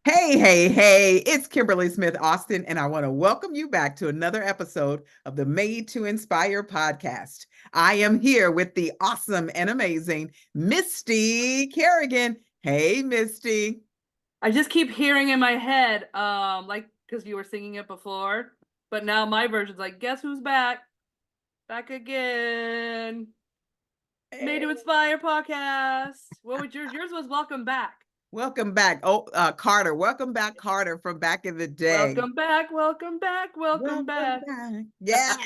Hey, hey, hey, it's Kimberly Smith Austin, and I want to welcome you back to another episode of the Made2nspire Podcast. I am here with the awesome and amazing Misty Kerrigan. Hey, Misty. I just keep hearing in my head, like because you were singing it before, but now my version's like, guess who's back? Back again. Made to Hey. Inspire podcast. What was yours? Yours was welcome back. Welcome back. Oh, Carter. Welcome back, Carter, from back in the day. Welcome back, welcome back, welcome Welcome back. back. Yeah.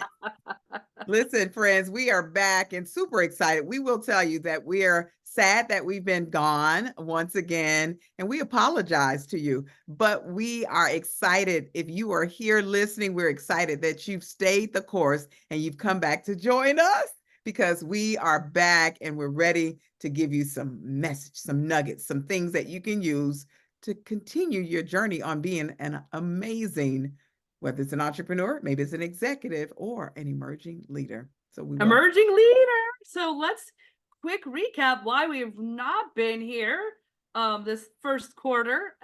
Listen, friends, we are back and super excited. We will tell you that we are sad that we've been gone once again, and we apologize to you. But we are excited. If you are here listening, we're excited that you've stayed the course and you've come back to join us because we are back and we're ready to give you some message, some nuggets, some things that you can use to continue your journey on being an amazing, whether it's an entrepreneur, maybe it's an executive or an emerging leader. So we will. Emerging leader. So let's quick recap why we've not been here this first quarter.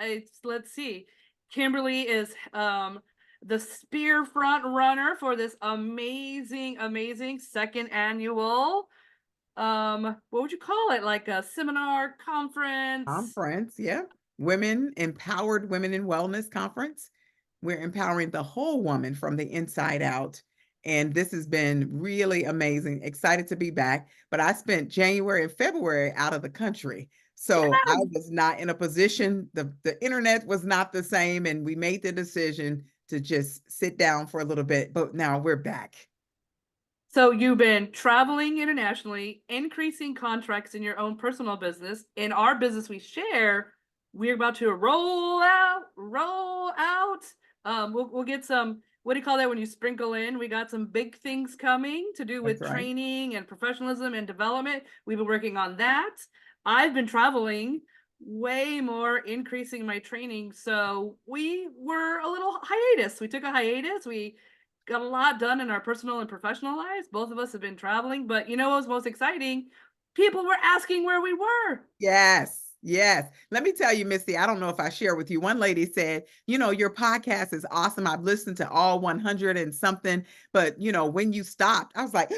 Let's see. Kimberly is the spear front runner for this amazing second annual what would you call it, like a seminar conference. Conference, yeah. Empowered Women in Wellness Conference. We're empowering the whole woman from the inside out. And this has been really amazing. Excited to be back. But I spent January and February out of the country. So I Yeah. was not in a position, the internet was not the same. And we made the decision to just sit down for a little bit. But now we're back. So you've been traveling internationally, increasing contracts in your own personal business. In our business we share, we're about to roll out. We'll get some, what do you call that when you sprinkle in? We got some big things coming to do That's with right. training and professionalism and development. We've been working on that. I've been traveling way more, increasing my training. So we were a little hiatus. We took a hiatus. We got a lot done in our personal and professional lives. Both of us have been traveling, but you know what was most exciting? People were asking where we were. Yes. Yes. Let me tell you, Misty, I don't know if I share with you. One lady said, your podcast is awesome. I've listened to all 100 and something, but when you stopped, I was like,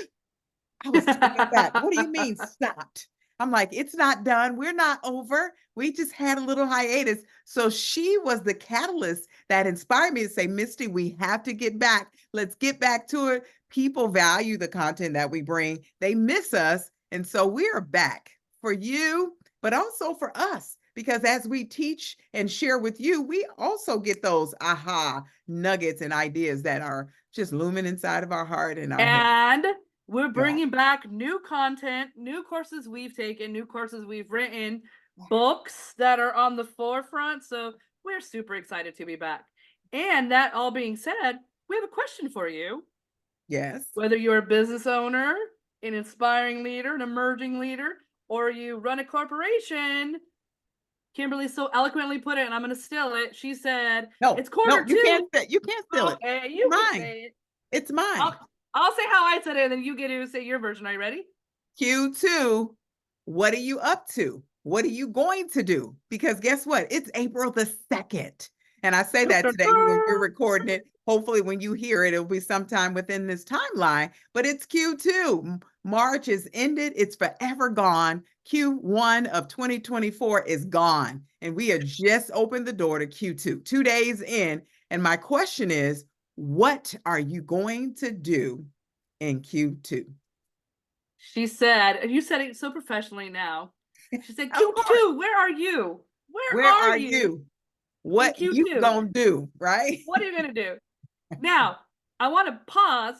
I was taken aback. What do you mean stopped? I'm like, it's not done. We're not over. We just had a little hiatus. So she was the catalyst that inspired me to say, Misty, we have to get back. Let's get back to it. People value the content that we bring. They miss us. And so we are back for you, but also for us. Because as we teach and share with you, we also get those aha nuggets and ideas that are just looming inside of our heart and our head. And we're Yeah. bringing back new content, new courses we've taken, new courses we've written, books that are on the forefront. So we're super excited to be back. And that all being said, we have a question for you. Yes. Whether you're a business owner, an inspiring leader, an emerging leader, or you run a corporation, Kimberly so eloquently put it, and I'm going to steal it. She said, No, "It's quarter no, you can't two." you can't steal it. Okay, It's you can mine. say it. It's mine. I'll say how I said it, and then you get to say your version. Are you ready? Q2, what are you up to? What are you going to do? Because guess what? It's April the 2nd. And I say that today when we're recording it. Hopefully, when you hear it, it'll be sometime within this timeline. But it's Q2. March is ended. It's forever gone. Q1 of 2024 is gone. And we have just opened the door to Q2, 2 days in. And my question is, what are you going to do in Q2? She said, and you said it so professionally now. She said, Of course. "Q2, where are you? Where Where are are you you? in What you Q2? gonna do, right? What are you gonna do?" Now, I want to pause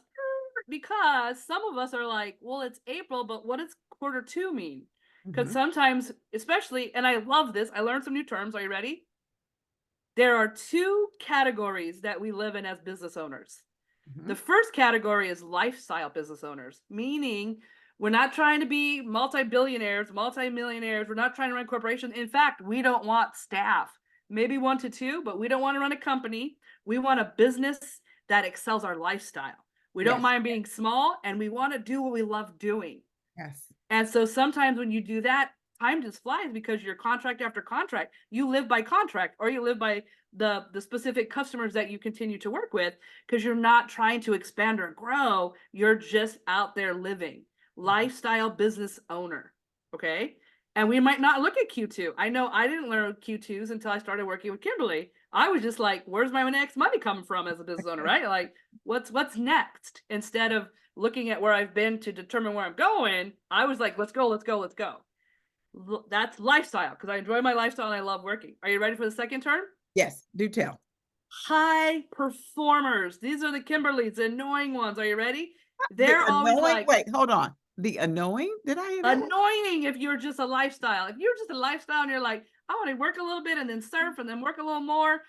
because some of us are like, well, it's April, but what does quarter two mean? Because Mhm. sometimes, especially, and I love this, I learned some new terms. Are you ready? There are two categories that we live in as business owners. The Mhm. first category is lifestyle business owners, meaning we're not trying to be multi-billionaires, multi-millionaires. We're not trying to run corporations. In fact, we don't want staff, maybe 1 to 2, but we don't want to run a company. We want a business that excels our lifestyle. We don't Yes. mind being small, and we want to do what we love doing. Yes. And so sometimes when you do that, time just flies because you're contract after contract. You live by contract, or you live by the specific customers that you continue to work with, because you're not trying to expand or grow. You're just out there living. Lifestyle business owner. Okay. And we might not look at Q2. I know I didn't learn Q2s until I started working with Kimberly. I was just like, where's my next money coming from as a business owner, right? Like, what's next? Instead of looking at where I've been to determine where I'm going, I was like, let's go, let's go, let's go. That's lifestyle, because I enjoy my lifestyle and I love working. Are you ready for the second term? Yes, do tell. High performers. These are the Kimberlys, the annoying ones. Are you ready? The They're always annoying, like, wait, hold on. The annoying? Did I hear that? annoying if you're just a lifestyle. If you're just a lifestyle and you're like, I want to work a little bit and then surf and then work a little more.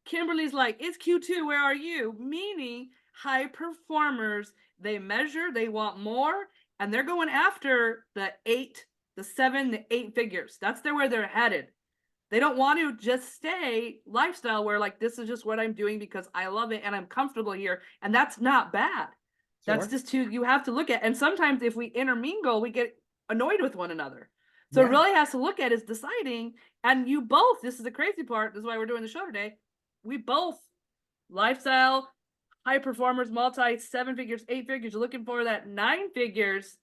Kimberly's like, it's Q2, where are you? Meaning high performers, they measure, they want more, and they're going after the 8, the 7, the 8 figures. That's where they're headed. They don't want to just stay lifestyle where like, this is just what I'm doing because I love it and I'm comfortable here. And that's not bad. That's Sure. just you have to look at. And sometimes if we intermingle, we get annoyed with one another. So Yeah. it really has to look at is deciding, and you both, this is the crazy part, this is why we're doing the show today. We both, lifestyle, high performers, multi 7 figures, 8 figures, looking for that 9 figures.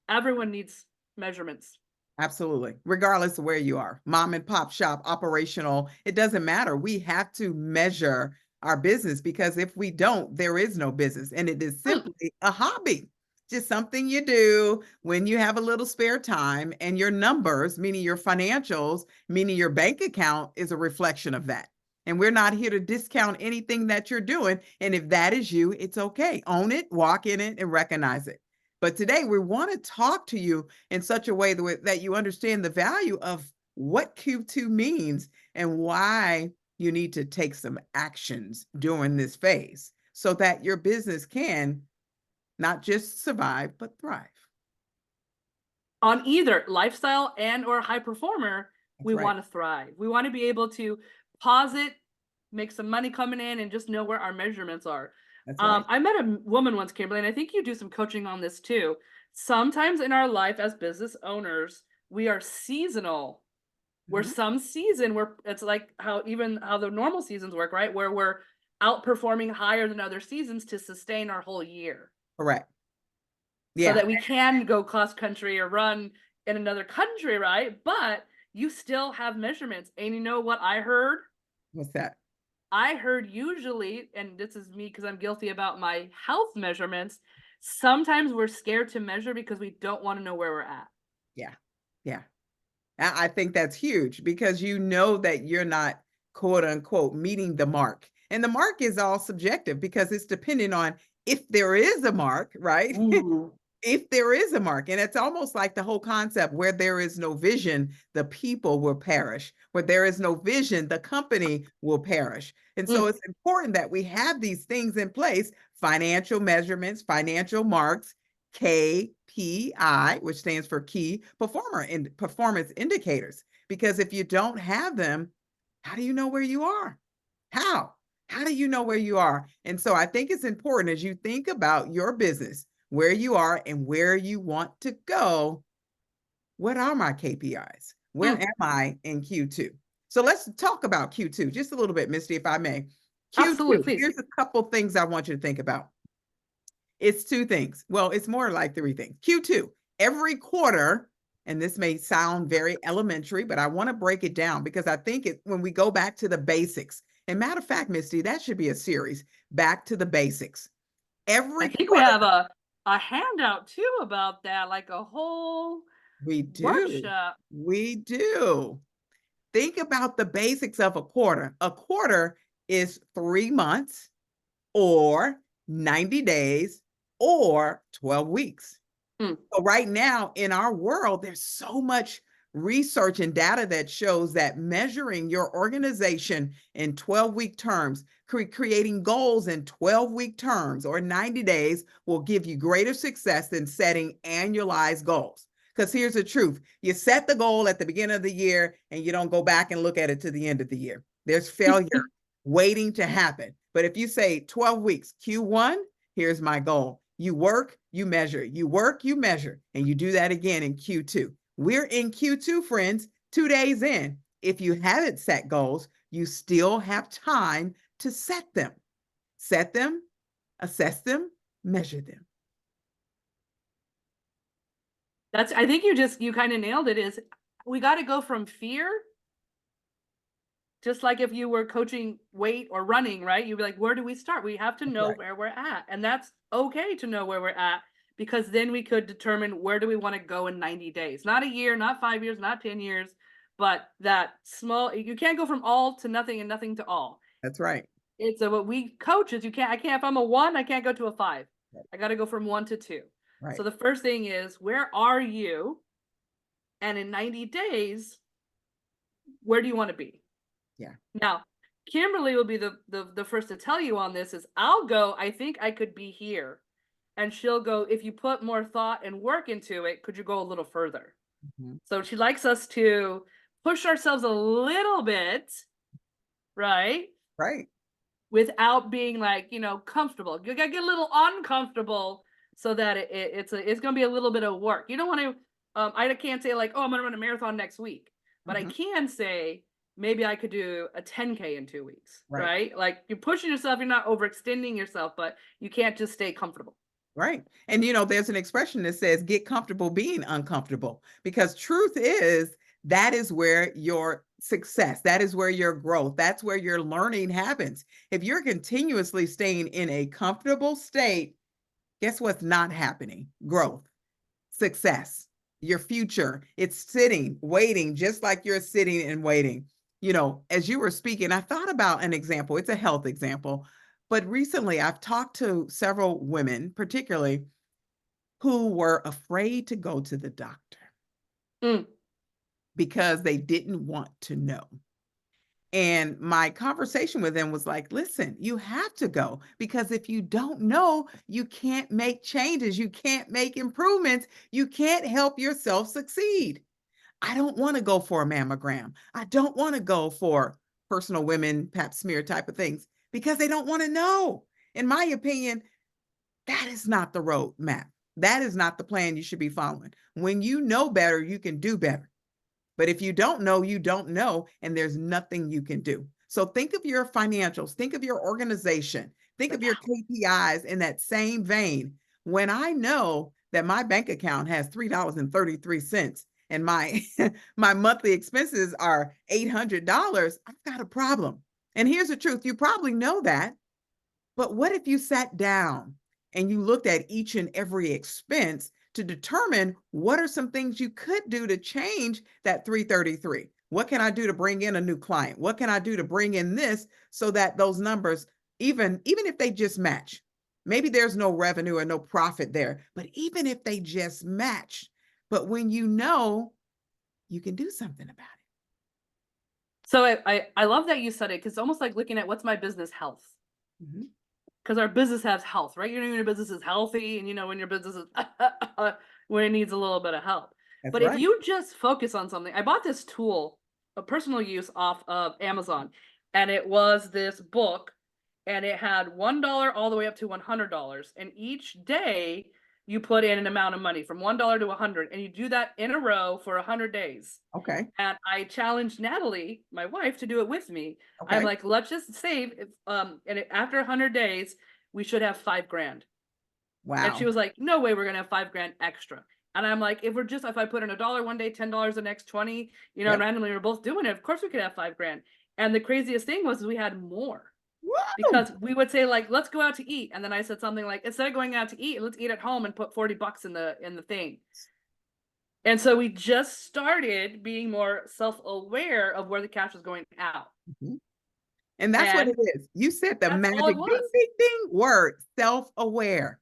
Everyone needs measurements. Absolutely. Regardless of where you are, mom and pop shop, operational, it doesn't matter. We have to measure our business, because if we don't, there is no business. And it is simply a hobby, just something you do when you have a little spare time, and your numbers, meaning your financials, meaning your bank account, is a reflection of that. And we're not here to discount anything that you're doing. And if that is you, it's okay. Own it, walk in it, and recognize it. But today we want to talk to you in such a way that you understand the value of what Q2 means and why you need to take some actions during this phase so that your business can not just survive, but thrive. On either lifestyle and or high performer, That's we right. want to thrive. We want to be able to pause it, make some money coming in, and just know where our measurements are. That's right. I met a woman once, Kimberly, and I think you do some coaching on this too. Sometimes in our life as business owners, we are seasonal. Where Mhm. some season, where it's like how the normal seasons work, right? Where we're outperforming higher than other seasons to sustain our whole year. Correct. So Yeah. that we can go cross country or run in another country, right? But you still have measurements. And you know what I heard? What's that? I heard usually, and this is me because I'm guilty about my health measurements, sometimes we're scared to measure because we don't want to know where we're at. Yeah. Yeah. I think that's huge, because you know that you're not, quote unquote, meeting the mark. And the mark is all subjective, because it's depending on if there is a mark, right? If there is a mark. And it's almost like the whole concept: where there is no vision, the people will perish. Where there is no vision, the company will perish. And so it's important that we have these things in place: financial measurements, financial marks, KPI, which stands for key performance indicators. Because if you don't have them, how do you know where you are? How? How do you know where you are? And so I think it's important, as you think about your business, where you are and where you want to go. What are my KPIs? Where am I in Q2? So let's talk about Q2 just a little bit, Misty, if I may. Absolutely, Q2, please. here's a couple things I want you to think about. It's 2 things. Well, it's more like 3 things. Q2, every quarter, and this may sound very elementary, but I want to break it down, because I think when we go back to the basics, and matter of fact, Misty, that should be a series, Back to the Basics. I think we have a handout too about that, like a whole We do. workshop. We do. Think about the basics of a quarter. A quarter is 3 months, or 90 days, or 12 weeks. So right now in our world, there's so much research and data that shows that measuring your organization in 12-week terms, creating goals in 12-week terms or 90 days, will give you greater success than setting annualized goals. Because here's the truth: you set the goal at the beginning of the year and you don't go back and look at it to the end of the year. There's failure waiting to happen. But if you say 12 weeks, Q1, here's my goal. You work, you measure, you work, you measure, and you do that again in Q2. We're in Q2, friends, 2 days in. If you haven't set goals, you still have time to set them. Set them, assess them, measure them. I think you kind of nailed it. Is we got to go from fear, just like if you were coaching weight or running, right? You'd be like, where do we start? We have to That's know right. where we're at. And that's okay to know where we're at, because then we could determine where do we want to go in 90 days. Not a year, not 5 years, not 10 years, but that small, you can't go from all to nothing and nothing to all. That's right. It's what we coaches, I can't, if I'm a 1, I can't go to a 5. Right. I got to go from 1 to 2. Right. So the first thing is, where are you? And in 90 days, where do you want to be? Yeah. Now, Kimberly will be the first to tell you on this. Is I'll go, I think I could be here. And she'll go, if you put more thought and work into it, could you go a little further? Mhm. So she likes us to push ourselves a little bit, right? Right. Without being like, comfortable. You gotta get a little uncomfortable so that it's gonna be a little bit of work. You don't want to I can't say like, oh, I'm gonna run a marathon next week, but I Mhm. can say maybe I could do a 10K in 2 weeks, Right. right? Like, you're pushing yourself, you're not overextending yourself, but you can't just stay comfortable. Right. And there's an expression that says get comfortable being uncomfortable, because truth is that is where your success, that is where your growth, that's where your learning happens. If you're continuously staying in a comfortable state, guess what's not happening? Growth, success, your future. It's sitting, waiting, just like you're sitting and waiting. As you were speaking, I thought about an example. It's a health example. But recently, I've talked to several women, particularly, who were afraid to go to the doctor Mm. because they didn't want to know. And my conversation with them was like, listen, you have to go, because if you don't know, you can't make changes. You can't make improvements. You can't help yourself succeed. I don't want to go for a mammogram. I don't want to go for personal women pap smear type of things because they don't want to know. In my opinion, that is not the roadmap. That is not the plan you should be following. When you know better, you can do better. But if you don't know, you don't know, and there's nothing you can do. So think of your financials, think of your organization, think of your KPIs in that same vein. When I know that my bank account has $3.33 and my my monthly expenses are $800, I've got a problem. And here's the truth, you probably know that, but what if you sat down and you looked at each and every expense to determine what are some things you could do to change that 333? What can I do to bring in a new client? What can I do to bring in this so that those numbers, even if they just match, maybe there's no revenue or no profit there, but even if they just match, but when you know, you can do something about it. So I love that you said it, because it's almost like looking at what's my business health. Mhm. Because our business has health, right? When your business is healthy, and when your business is when it needs a little bit of help. That's But if right. you just focus on something, I bought this tool, a personal use, off of Amazon, and it was this book, and it had $1 all the way up to $100, and each day you put in an amount of money from $1 to 100, and you do that in a row for 100 days. Okay. And I challenged Natalie, my wife, to do it with me. I'm Okay. like, let's just save, after 100 days, we should have 5 grand. And she Wow. was like, no way, we're gonna have 5 grand extra. And I'm like, if I put in $1 one day, $10 the next 20, and Yep. randomly we're both doing it, of course we could have 5 grand. And the craziest thing was we had more, Woo! because we would say like, let's go out to eat. And then I said something like, instead of going out to eat, let's eat at home and put 40 bucks in the thing. And so we just started being more self-aware of where the cash was going out. Mhm. And that's what it And is. You said the that's all it magic ding, was. ding, ding word, self-aware,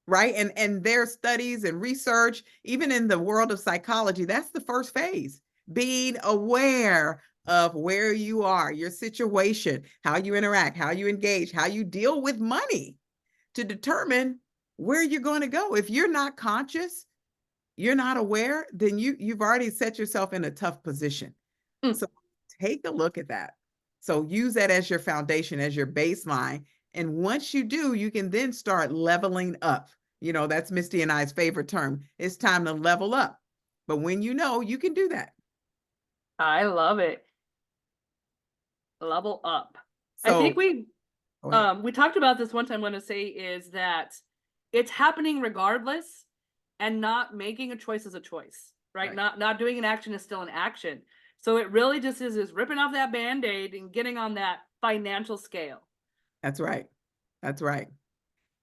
right? And there's studies and research, even in the world of psychology, that's the first phase. Being aware of where you are, your situation, how you interact, how you engage, how you deal with money to determine where you're going to go. If you're not conscious, you're not aware, then you've already set yourself in a tough position. Mm. So take a look at that. So use that as your foundation, as your baseline. And once you do, you can then start leveling up. That's Misty and I's favorite term. It's time to level up. But when you know, you can do that. I love it. Level up. I think So go ahead. we talked about this one time. I'm going to say is that it's happening regardless, and not making a choice is a choice, right? Right. Not doing an action is still an action. So it really just is ripping off that band-aid and getting on that financial scale. That's right. That's right.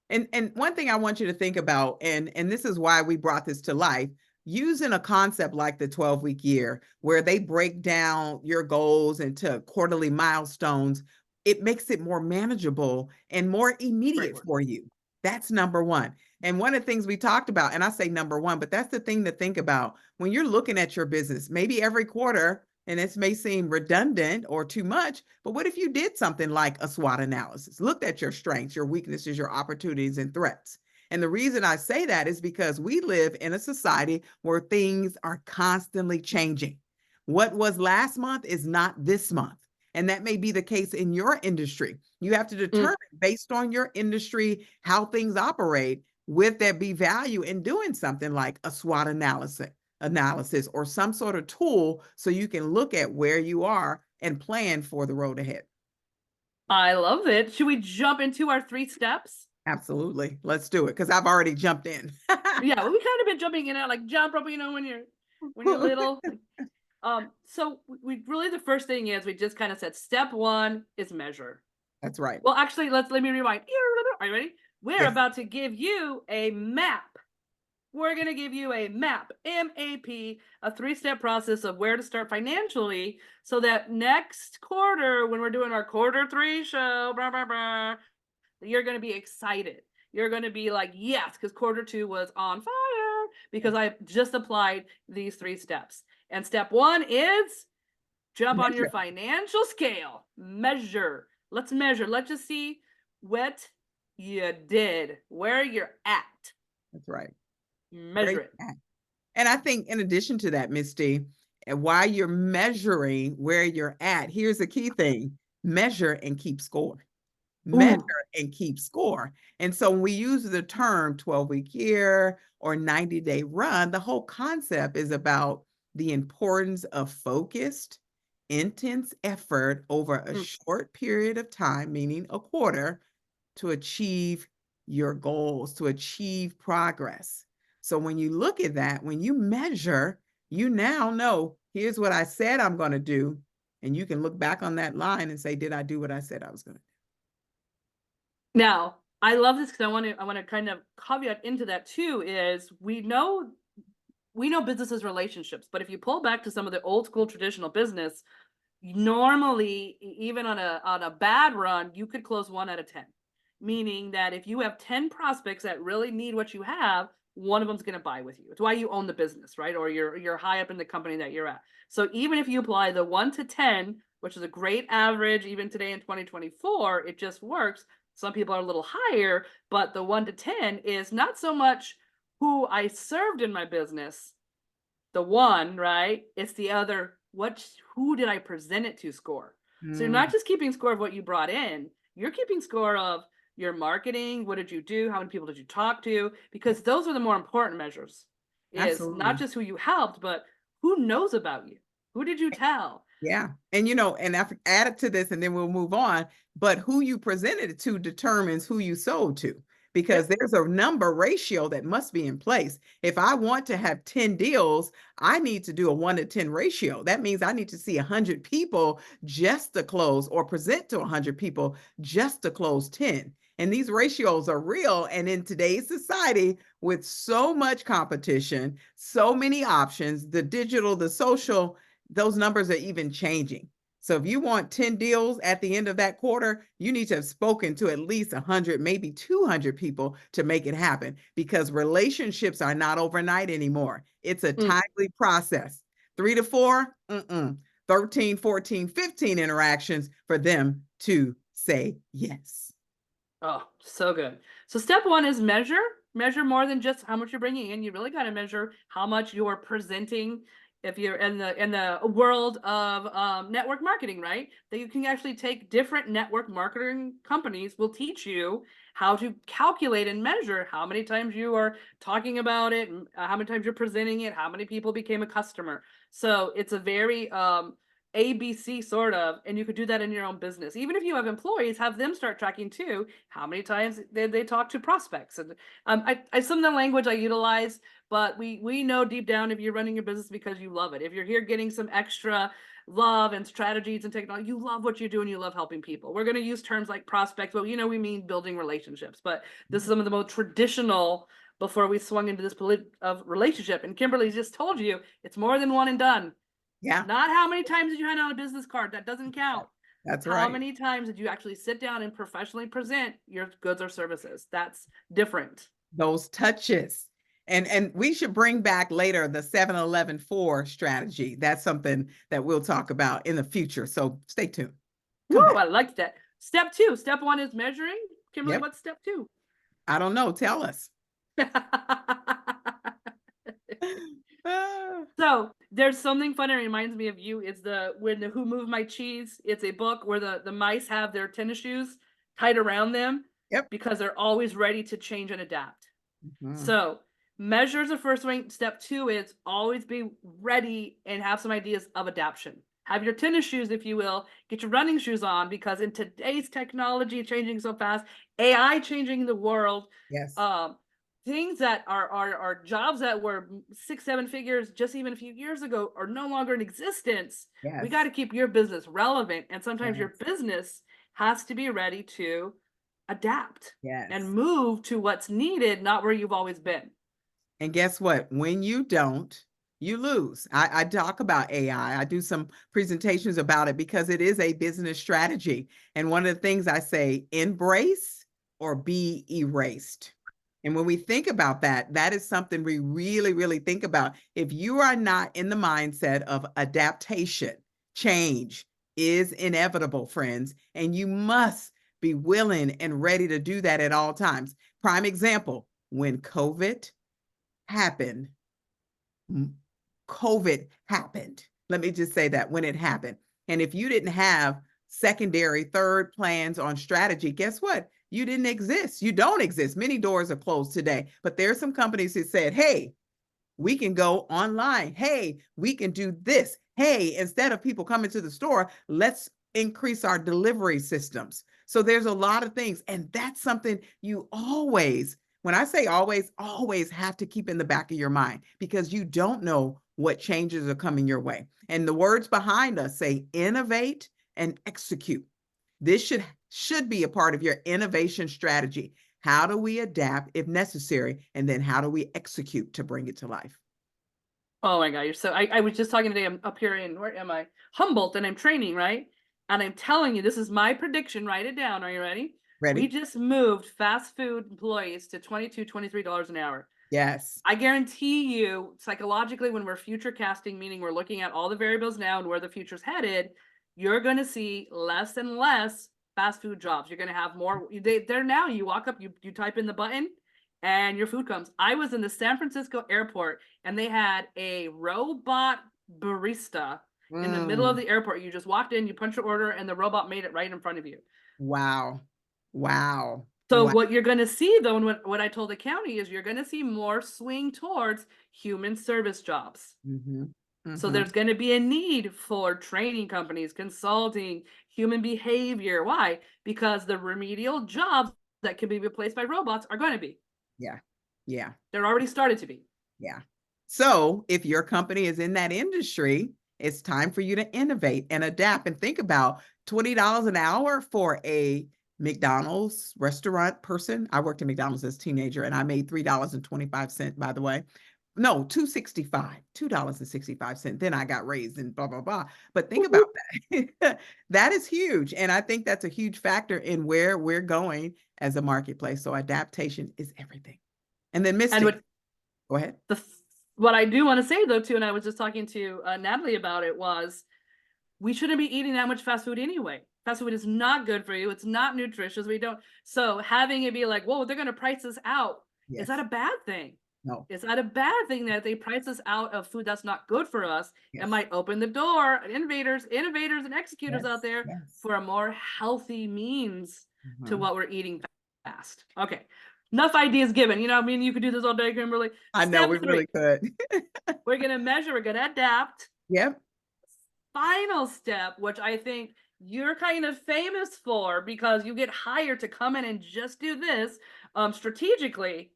And one thing I want you to think about, and this is why we brought this to life, using a concept like the 12-week year, where they break down your goals into quarterly milestones, it makes it more manageable and more Great immediate word. for you. That's number one. And one of the things we talked about, and I say number one, but that's the thing to think about when you're looking at your business, maybe every quarter, and this may seem redundant or too much, but what if you did something like a SWOT analysis, looked at your strengths, your weaknesses, your opportunities, and threats? And the reason I say that is because we live in a society where things are constantly changing. What was last month is not this month. And that may be the case in your industry. You have to Mm. determine based on your industry, how things operate. Would there be value in doing something like a SWOT analysis or some sort of tool so you can look at where you are and plan for the road ahead? I love it. Should we jump into our 3 steps? Absolutely. Let's do it because I've already jumped in. Yeah, well, we kind of been jumping in and out like jump rope, when you're little. So we really the first thing is we just kind of said step 1 is measure. That's right. Well, actually, let me rewind. Are you ready? We're Yes. about to give you a map. We're going to give you a map, MAP, a 3-step process of where to start financially so that next quarter, when we're doing our quarter 3 show, blah, blah, blah, you're going to be excited. You're going to be like, yes, because quarter 2 was on fire because I just applied these 3 steps. And step 1 is jump on your Measure. financial scale. Measure. Let's measure. Let's just see what you did, where you're at. That's right. Measure Great. it. And I think in addition to that, Misty, and while you're measuring where you're at, here's the key thing: measure and keep score. Measure Ooh. and keep score. And so when we use the term 12-week year or 90-day run, the whole concept is about the importance of focused, intense effort over a Mm. short period of time, meaning a quarter, to achieve your goals, to achieve progress. So when you look at that, when you measure, you now know, here's what I said I'm going to do. And you can look back on that line and say, did I do what I said I was going to do? Now, I love this because I want to kind of caveat into that too is we know businesses relationships, but if you pull back to some of the old school traditional business, normally even on a bad run, you could close 1 out of 10. Meaning that if you have 10 prospects that really need what you have, one of them's going to buy with you. It's why you own the business, right? Or you're high up in the company that you're at. So even if you apply the 1 to 10, which is a great average even today in 2024, it just works. Some people are a little higher, but the 1 to 10 is not so much who I served in my business, the 1, right? It's the other, who did I present it to score. So you're Mm, not just keeping score of what you brought in, you're keeping score of your marketing, what did you do, how many people did you talk to, because those are the more important measures. Is not absolutely. just who you helped, but who knows about you, who did you tell. Yeah. And, and I've added to this and then we'll move on, but who you presented it to determines who you sold to, because Yep. there's a number ratio that must be in place. If I want to have 10 deals, I need to do a 1 to 10 ratio. That means I need to see 100 people just to close or present to 100 people just to close 10. And these ratios are real. And in today's society, with so much competition, so many options, the digital, the social, those numbers are even changing. So if you want 10 deals at the end of that quarter, you need to have spoken to at least 100, maybe 200 people to make it happen, because relationships are not overnight anymore. It's a Mm. timely process. 3 to 4, 13, 14, 15 interactions for them to say yes. Oh, so good. So step 1 is measure more than just how much you're bringing in. You really got to measure how much you're presenting if you're in the world of network marketing, right? That you can actually take different network marketing companies will teach you how to calculate and measure how many times you are talking about it, and how many times you're presenting it, how many people became a customer. So it's a very ABC sort of, and you could do that in your own business. Even if you have employees, have them start tracking too. How many times they talk to prospects? And I some of the language I utilize, but we know deep down if you're running your business because you love it. If you're here getting some extra love and strategies and technology, you love what you do and you love helping people. We're going to use terms like prospects, but we mean building relationships. But this is some of the most traditional before we swung into this of relationship. And Kimberly just told you it's more than one and done. Yeah, Not how many times did you hand out a business card? That doesn't count. that's How right. many times did you actually sit down and professionally present your goods or services? That's different. Those touches. And we should bring back later the 7-11-4 strategy. That's something that we'll talk about in the future. So stay tuned. Woo, Come back. I liked that. Step 2. Step 1 is measuring. Kimberly, Yep. what's step 2? I don't know. Tell us. Ah, So there's something fun that reminds me of you. It's when the Who Moved My Cheese. It's a book where the mice have their tennis shoes tied around them yep. because they're always ready to change and adapt. Mhm. So measure is the first thing. Step 2 is always be ready and have some ideas of adaptation. Have your tennis shoes, if you will, get your running shoes on, because in today's technology changing so fast, AI changing the world, Yes. um, things that are jobs that were 6-7 figures just even a few years ago are no longer in existence. We got Yes. to keep your business relevant, and sometimes your Yes. business has to be ready to adapt and Yes. move to what's needed, not where you've always been. And guess what? When you don't, you lose. I talk about AI. I do some presentations about it because it is a business strategy. And one of the things I say, embrace or be erased. And when we think about that, that is something we really, really think about. If you are not in the mindset of adaptation, change is inevitable, friends, and you must be willing and ready to do that at all times. Prime example, when happened, COVID happened. Let me just say that when it happened. And if you didn't have secondary, third plans on strategy, guess what? You didn't exist. You don't exist. Many doors are closed today, but there are some companies that said, hey, we can go online. Hey, we can do this. Hey, instead of people coming to the store, let's increase our delivery systems. So there's a lot of things. And that's something you always, when I say always, always have to keep in the back of your mind, because you don't know what changes are coming your way. And the words behind us say innovate and execute. This should be a part of your innovation strategy. How do we adapt if necessary? And then how do we execute to bring it to life? Oh my God, you're so I was just talking today. I'm up here in, where am I? Humboldt, and I'm training, right? And I'm telling you, this is my prediction. Write it down. Are you ready? We Ready? just moved fast food employees to $22, $23 an hour. Yes. I guarantee you, psychologically, when we're future casting, meaning we're looking at all the variables now and where the future's headed, you're going to see less and less fast food jobs. You're going to have more. They're now, you walk up, you type in the button, and your food comes. I was in the San Francisco airport, and they had a robot barista in the middle of Mm, the airport. You just walked in, you punched your order, and the robot made it right in front of you. wow. Wow. So Wow. what you're going to see, though, and what I told the county is you're going to see more swing towards human service jobs. Mm-hmm. So Mm-hmm. there's going to be a need for training companies, consulting, human behavior. Why? Because the remedial jobs that can be replaced by robots are going to be. Yeah. Yeah. They're already started to be. Yeah. So if your company is in that industry, it's time for you to innovate and adapt and think about $20 an hour for a McDonald's restaurant person. I worked at McDonald's as a teenager and I made $3.25, by the way. No, 265, $2.65. Then I got raised and blah, blah, blah. But think about that. That is huge. And I think that's a huge factor in where we're going as a marketplace. So adaptation is everything. And then And Misty, go ahead. what I do want to say, though, too, and I was just talking to Natalie about it, was we shouldn't be eating that much fast food anyway. Fast food is not good for you. It's not nutritious. So having it be like, whoa, they're going to price this out. Is Yes. that a bad thing? No. It's not a bad thing that they price us out of food that's not good for us. It Yes. might open the door, innovators, and executors out Yes. there Yes. for a more healthy means to Mhm. what we're eating fast. Okay. Enough ideas given. I mean, you could do this all day, Kimberly. I know Step we three, really could. we're going to measure, we're going to adapt. Yep. Final step, which I think you're kind of famous for because you get hired to come in and just do this strategically.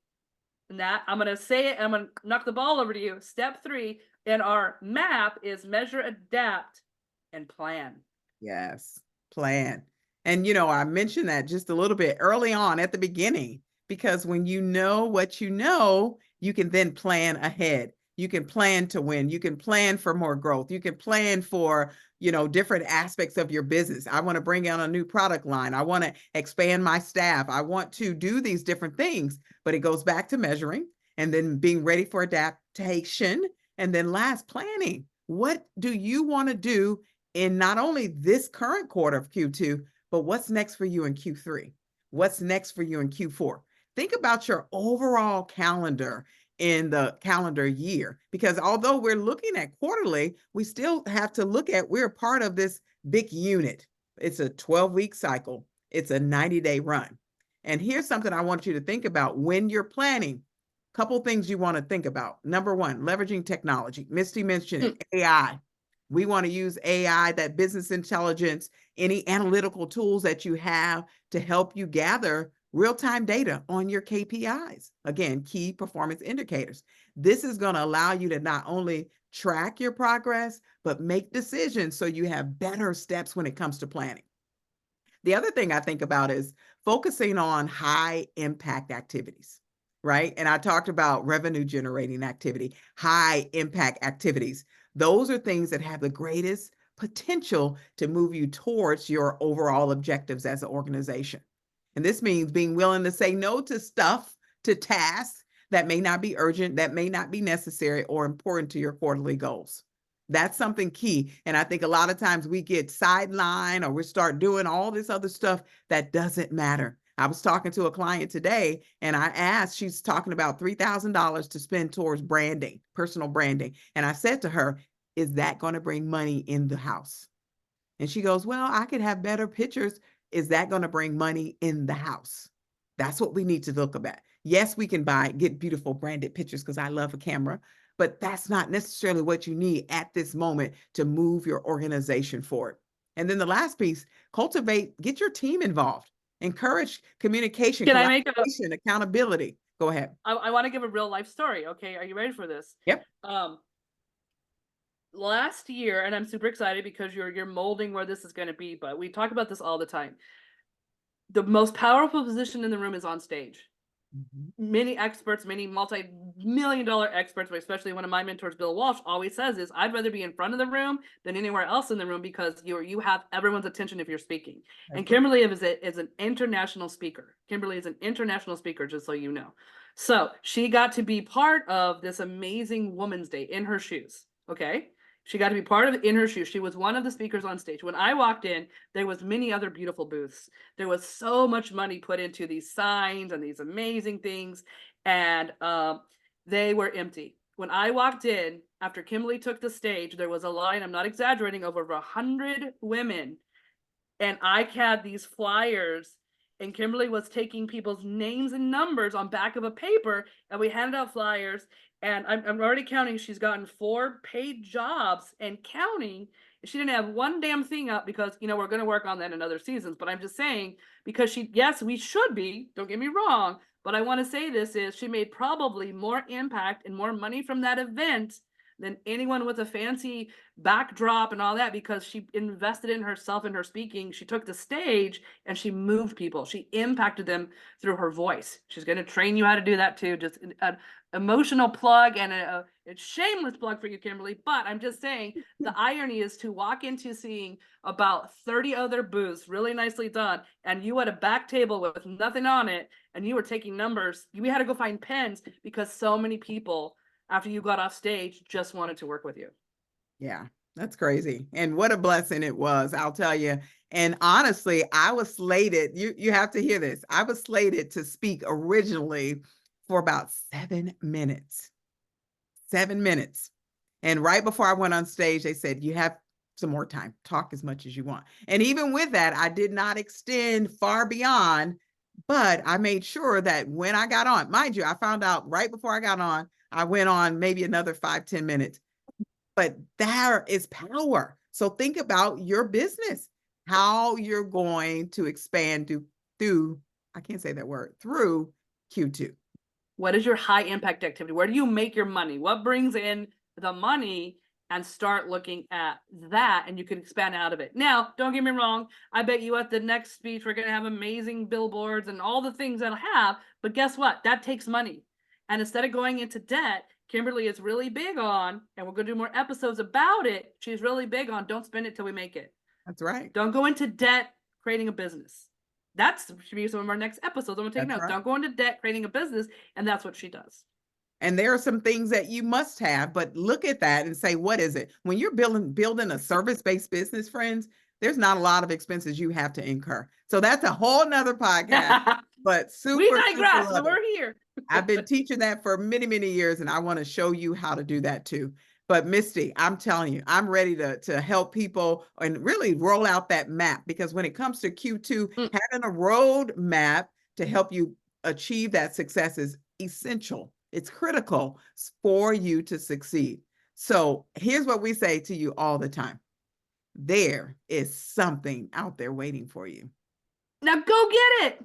And that I'm going to say it, I'm going to knock the ball over to you. Step 3 in our map is measure, adapt, and plan. Yes. Plan. And, I mentioned that just a little bit early on at the beginning, because when you know what you can then plan ahead. You can plan to win. You can plan for more growth. You can plan for, different aspects of your business. I want to bring on a new product line. I want to expand my staff. I want to do these different things, but it goes back to measuring and then being ready for adaptation. And then last, planning. What do you want to do in not only this current quarter of Q2, but what's next for you in Q3? What's next for you in Q4? Think about your overall calendar in the calendar year, because although we're looking at quarterly, we still have to look at, we're part of this big unit. It's a 12-week cycle. It's a 90-day run. And here's something I want you to think about when you're planning. Couple things you want to think about. Number one, leveraging technology. Misty mentioned it, AI. We want to use AI, that business intelligence, any analytical tools that you have to help you gather real-time data on your KPIs. Again, key performance indicators. This is going to allow you to not only track your progress, but make decisions so you have better steps when it comes to planning. The other thing I think about is focusing on high impact activities, right? And I talked about revenue generating activity, high impact activities. Those are things that have the greatest potential to move you towards your overall objectives as an organization. And this means being willing to say no to stuff, to tasks that may not be urgent, that may not be necessary or important to your quarterly goals. That's something key. And I think a lot of times we get sidelined or we start doing all this other stuff that doesn't matter. I was talking to a client today and I asked, she's talking about $3,000 to spend towards branding, personal branding. And I said to her, is that going to bring money in the house? And she goes, well, I could have better pictures. Is that going to bring money in the house? That's what we need to look at. Yes, we can get beautiful branded pictures because I love a camera, but that's not necessarily what you need at this moment to move your organization forward. And then the last piece, get your team involved, encourage communication, Can I make a collaboration, accountability. Go ahead. I want to give a real life story. Okay. Are you ready for this? Yep. Last year, and I'm super excited because you're molding where this is going to be, but we talk about this all the time. The most powerful position in the room is on stage. Mm-hmm. Many experts, many multi-million-dollar experts, but especially one of my mentors, Bill Walsh, always says is, I'd rather be in front of the room than anywhere else in the room because you have everyone's attention if you're speaking. That's and Kimberly is an international speaker. Kimberly is an international speaker, just so you know. So she got to be part of this amazing Women's Day in her shoes. Okay. She got to be part of it in her shoes. She was one of the speakers on stage. When I walked in, there was many other beautiful booths. There was so much money put into these signs and these amazing things, and they were empty. When I walked in, after Kimberly took the stage, there was a line, I'm not exaggerating, of over 100 women, and I had these flyers, and Kimberly was taking people's names and numbers on back of a paper, and we handed out flyers. And I'm already counting. She's gotten 4 paid jobs and counting. She didn't have one damn thing up because, we're going to work on that in other seasons. But I'm just saying, because yes, we should be, don't get me wrong. But I want to say this is she made probably more impact and more money from that event than anyone with a fancy backdrop and all that, because she invested in herself and her speaking. She took the stage and she moved people. She impacted them through her voice. She's going to train you how to do that too. Just an emotional plug and a shameless plug for you, Kimberly. But I'm just saying, the irony is to walk into seeing about 30 other booths, really nicely done, and you at a back table with nothing on it, and you were taking numbers. We had to go find pens because so many people, after you got off stage, just wanted to work with you. Yeah, that's crazy. And what a blessing it was, I'll tell you. And honestly, I was slated, you have to hear this. I was slated to speak originally for about 7 minutes. 7 minutes. And right before I went on stage, they said, you have some more time, talk as much as you want. And even with that, I did not extend far beyond, but I made sure that when I got on, mind you, I found out right before I got on, I went on maybe another 5-10 minutes, but there is power. So think about your business, how you're going to expand through, I can't say that word, through Q2. What is your high impact activity? Where do you make your money? What brings in the money? And start looking at that, and you can expand out of it. Now, don't get me wrong. I bet you at the next speech, we're going to have amazing billboards and all the things that'll have. But guess what? That takes money. And instead of going into debt, Kimberly is really big on, and we're going to do more episodes about it. She's really big on don't spend it till we make it. That's right. Don't go into debt creating a business. That's should be some of our next episodes. I'm going to take notes. Right. Don't go into debt creating a business, and that's what she does. And there are some things that you must have, but look at that and say, what is it? When you're building a service-based business, friends, there's not a lot of expenses you have to incur. So that's a whole nother podcast, but super. We digress, but we're here. I've been teaching that for many, many years, and I want to show you how to do that too. But Misty, I'm telling you, I'm ready to help people and really roll out that map, because when it comes to Q2, having a road map to help you achieve that success is essential. It's critical for you to succeed. So here's what we say to you all the time. There is something out there waiting for you. Now go get it.